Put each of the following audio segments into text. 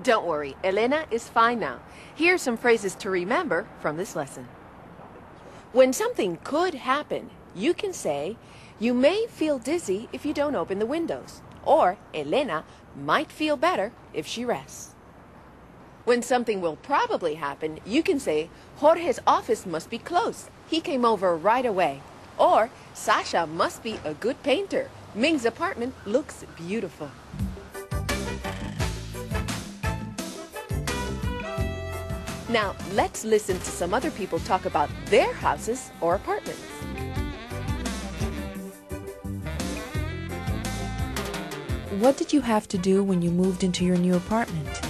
Don't worry, Elena is fine now. Here are some phrases to remember from this lesson. When something could happen, you can say, you may feel dizzy if you don't open the windows. Or, Elena might feel better if she rests. When something will probably happen, you can say, Jorge's office must be closed. He came over right away. Or, Sasha must be a good painter. Ming's apartment looks beautiful. Now, let's listen to some other people talk about their houses or apartments. What did you have to do when you moved into your new apartment?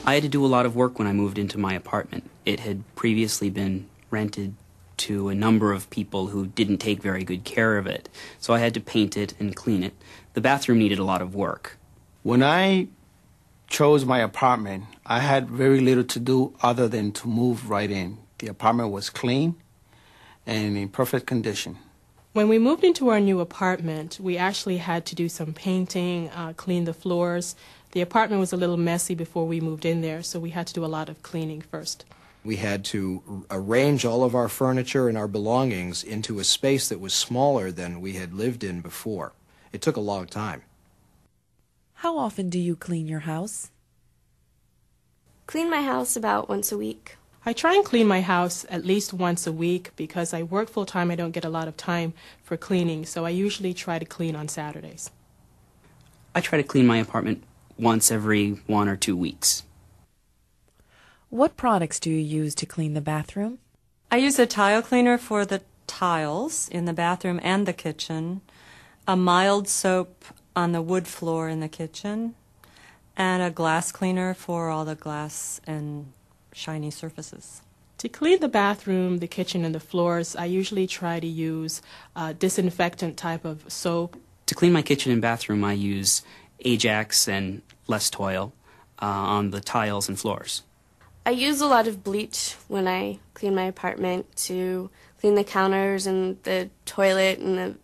I had to do a lot of work when I moved into my apartment. It had previously been rented to a number of people who didn't take very good care of it, so I had to paint it and clean it. The bathroom needed a lot of work. When I chose my apartment, I had very little to do other than to move right in. The apartment was clean and in perfect condition. When we moved into our new apartment, we actually had to do some painting, clean the floors. The apartment was a little messy before we moved in there, so we had to do a lot of cleaning first. We had to arrange all of our furniture and our belongings into a space that was smaller than we had lived in before. It took a long time. How often do you clean your house? Clean my house about once a week. I try and clean my house at least once a week because I work full-time. I don't get a lot of time for cleaning, so I usually try to clean on Saturdays. I try to clean my apartment once every 1 or 2 weeks. What products do you use to clean the bathroom? I use a tile cleaner for the tiles in the bathroom and the kitchen, a mild soap on the wood floor in the kitchen, and a glass cleaner for all the glass and shiny surfaces. To clean the bathroom, the kitchen, and the floors, I usually try to use a disinfectant type of soap. To clean my kitchen and bathroom, I use Ajax and Less Toil on the tiles and floors. I use a lot of bleach when I clean my apartment to clean the counters and the toilet and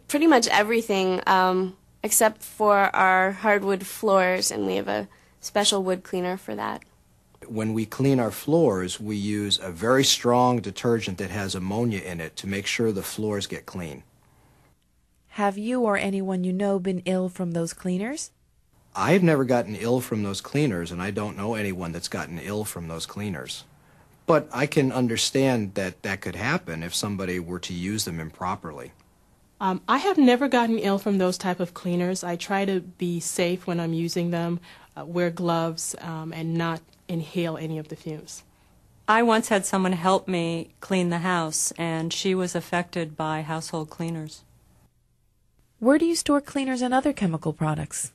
pretty much everything except for our hardwood floors, and we have a special wood cleaner for that. When we clean our floors, we use a very strong detergent that has ammonia in it to make sure the floors get clean. Have you or anyone you know been ill from those cleaners? I've never gotten ill from those cleaners, and I don't know anyone that's gotten ill from those cleaners. But I can understand that that could happen if somebody were to use them improperly. I have never gotten ill from those type of cleaners. I try to be safe when I'm using them, wear gloves, and not inhale any of the fumes. I once had someone help me clean the house, and she was affected by household cleaners. Where do you store cleaners and other chemical products?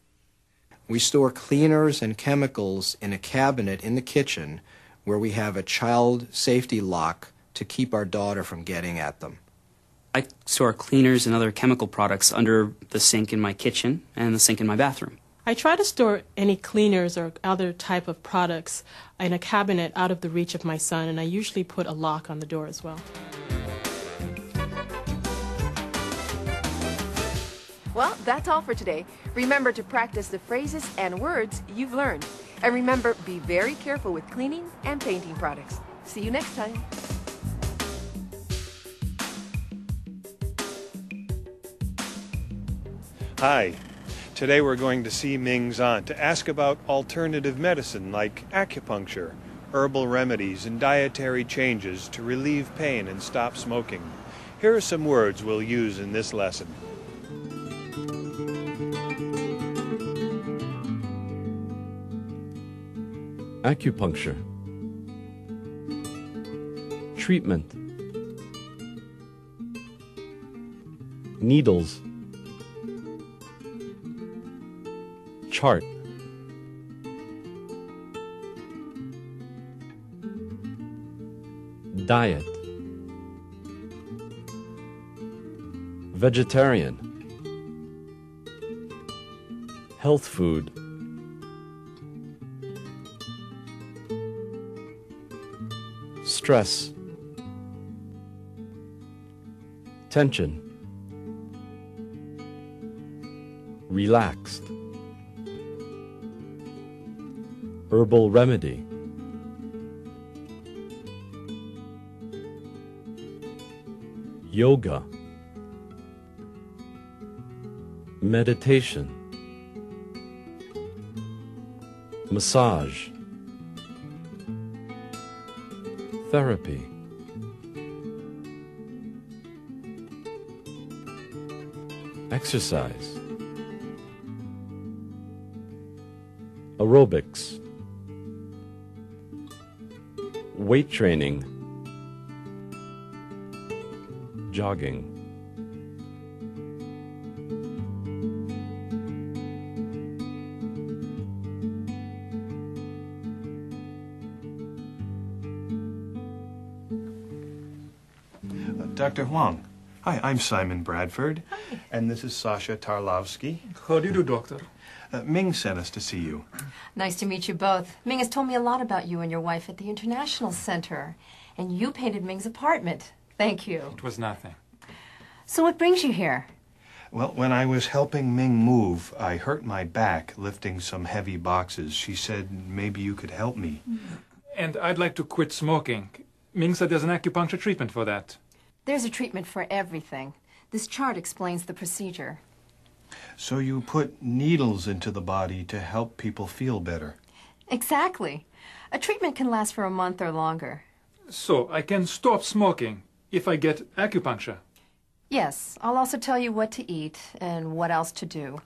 We store cleaners and chemicals in a cabinet in the kitchen where we have a child safety lock to keep our daughter from getting at them. I store cleaners and other chemical products under the sink in my kitchen and the sink in my bathroom. I try to store any cleaners or other type of products in a cabinet out of the reach of my son, and I usually put a lock on the door as well. Well, that's all for today. Remember to practice the phrases and words you've learned. And remember, be very careful with cleaning and painting products. See you next time. Hi. Today we're going to see Ming's aunt to ask about alternative medicine like acupuncture, herbal remedies, and dietary changes to relieve pain and stop smoking. Here are some words we'll use in this lesson. Acupuncture. Treatment. Needles. Chart. Diet. Vegetarian. Health food. Stress. Tension. Relaxed. herbal remedy. Yoga. Meditation. Massage. Therapy. Exercise. Aerobics. Weight training. Jogging. Dr. Huang. Hi, I'm Simon Bradford. Hi. And this is Sasha Tarlovsky. How do you do, Doctor? Ming sent us to see you. Nice to meet you both. Ming has told me a lot about you and your wife at the International Center. And you painted Ming's apartment. Thank you. It was nothing. So what brings you here? Well, when I was helping Ming move, I hurt my back lifting some heavy boxes. She said maybe you could help me. And I'd like to quit smoking. Ming said there's an acupuncture treatment for that. There's a treatment for everything. This chart explains the procedure. So you put needles into the body to help people feel better. Exactly. A treatment can last for a month or longer. So I can stop smoking if I get acupuncture. Yes, I'll also tell you what to eat and what else to do.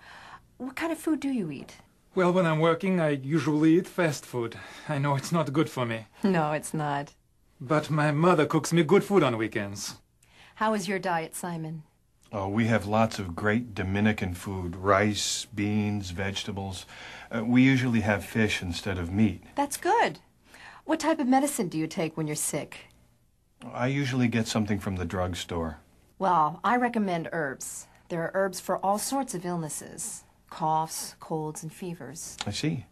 What kind of food do you eat? Well, when I'm working, I usually eat fast food. I know it's not good for me. No, it's not. But my mother cooks me good food on weekends. How is your diet, Simon? Oh, we have lots of great Dominican food. Rice, beans, vegetables. We usually have fish instead of meat. That's good. What type of medicine do you take when you're sick? I usually get something from the drugstore. Well, I recommend herbs. There are herbs for all sorts of illnesses. Coughs, colds, and fevers. I see.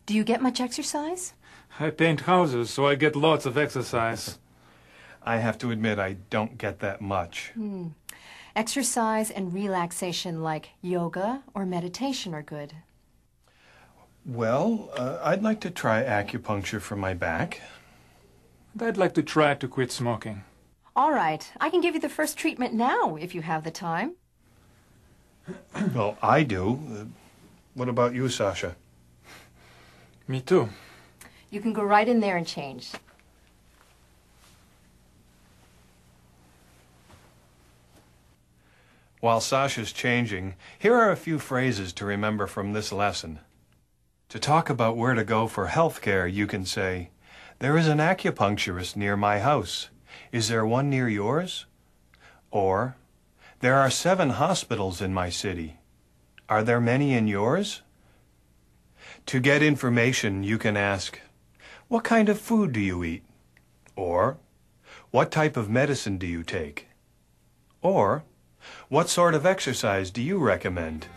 Do you get much exercise? I paint houses, so I get lots of exercise. I have to admit I don't get that much. Exercise and relaxation like yoga or meditation are good. Well, I'd like to try acupuncture for my back. And I'd like to try to quit smoking. All right, I can give you the first treatment now if you have the time. Well, I do. What about you, Sasha? Me too. You can go right in there and change. While Sasha's changing, here are a few phrases to remember from this lesson. To talk about where to go for health care, you can say, "There is an acupuncturist near my house. Is there one near yours?" Or, "There are 7 hospitals in my city. Are there many in yours?" To get information, you can ask, "What kind of food do you eat?" Or, "What type of medicine do you take?" Or, "What sort of exercise do you recommend?"